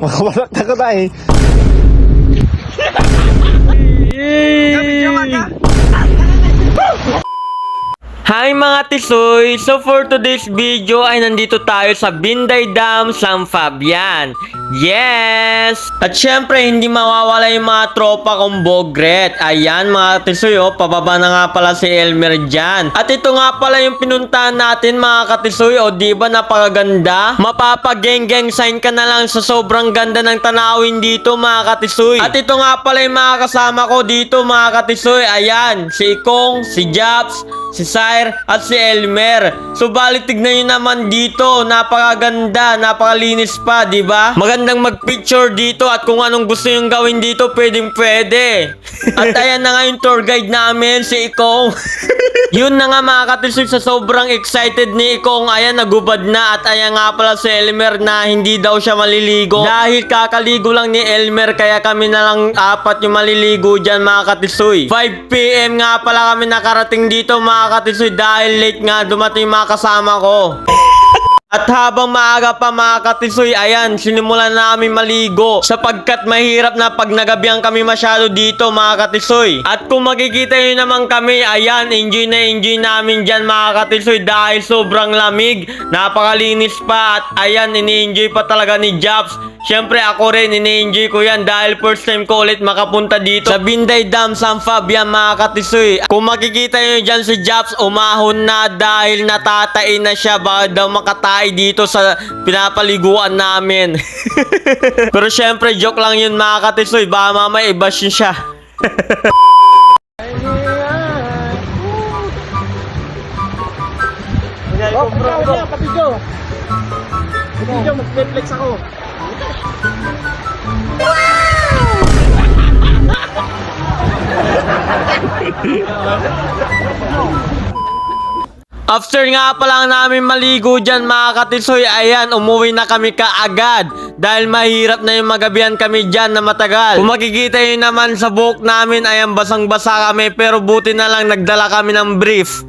Makabalak na ka tayo. Hi mga tisoy! So for today's video ay nandito tayo sa Binday Dam, San Fabian. Yes! At syempre hindi mawawala yung mga tropa kong bogret. Ayan mga tisoy, oh, pababa na nga pala si Elmer dyan. At ito nga pala yung pinuntahan natin mga katisoy. O diba napakaganda? Mapapageng-geng sign ka na lang sa sobrang ganda ng tanawin dito mga katisoy. At ito nga pala yung mga kasama ko dito mga katisoy. Ayan, si Ikong, si Japs, si Sire at si Elmer. Subalit tignan nyo naman dito, napakaganda, napakalinis pa, di ba? Magandang mag-picture dito at kung anong gusto yung gawin dito, pwedeng pwede. At ayan na nga yung tour guide namin, si Ikong. Yun na nga mga katisoy, sa sobrang excited ni Ikong, ayan nagubad na. At ayan nga pala si Elmer na hindi daw siya maliligo dahil kakaligo lang ni Elmer, kaya kami na lang apat yung maliligo dyan mga katisoy. 5 PM nga pala kami nakarating dito mga katisoy dahil late nga dumating yung mga kasama ko. At habang maaga pa mga katisoy, ayan, sinimulan namin maligo sapagkat mahirap na pag nagabihan kami masyado dito mga katisoy. At kung makikita nyo naman kami, ayan, enjoy na enjoy namin dyan mga katisoy dahil sobrang lamig, napakalinis pa at ayan, ini-enjoy pa talaga ni Japs. Siyempre ako rin, ini-enjoy ko yan dahil first time ko ulit makapunta dito sa Binday Dam, San Fabian mga katisoy. Kung makikita nyo dyan si Japs, umahon na dahil natatain na siya, baka daw makatay dito sa pinapaliguan namin. Pero syempre joke lang yun mga katisoy, baka mamaya i-bash yun siya. Kapidyo, mag-flex ako. After nga pa lang namin maligo dyan mga katisoy, ayan, umuwi na kami kaagad dahil mahirap na yung magabihan kami dyan na matagal. Kung makikita nyo naman sa buhok namin, ayan, basang-basa kami, pero buti na lang nagdala kami ng brief.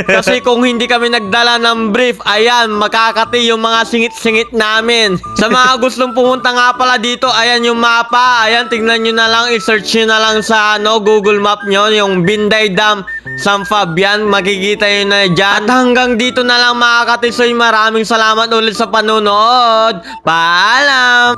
Kasi kung hindi kami nagdala ng brief, ayan, makakati yung mga singit-singit namin. Sa mga gustong pumunta nga pala dito, ayan yung mapa, ayan, tignan nyo na lang, i-search nyo na lang sa Google Map nyo, yung Binday Dam, San Fabian, makikita nyo na dyan. At hanggang dito na lang mga katisoy, maraming salamat ulit sa panonood. Paalam!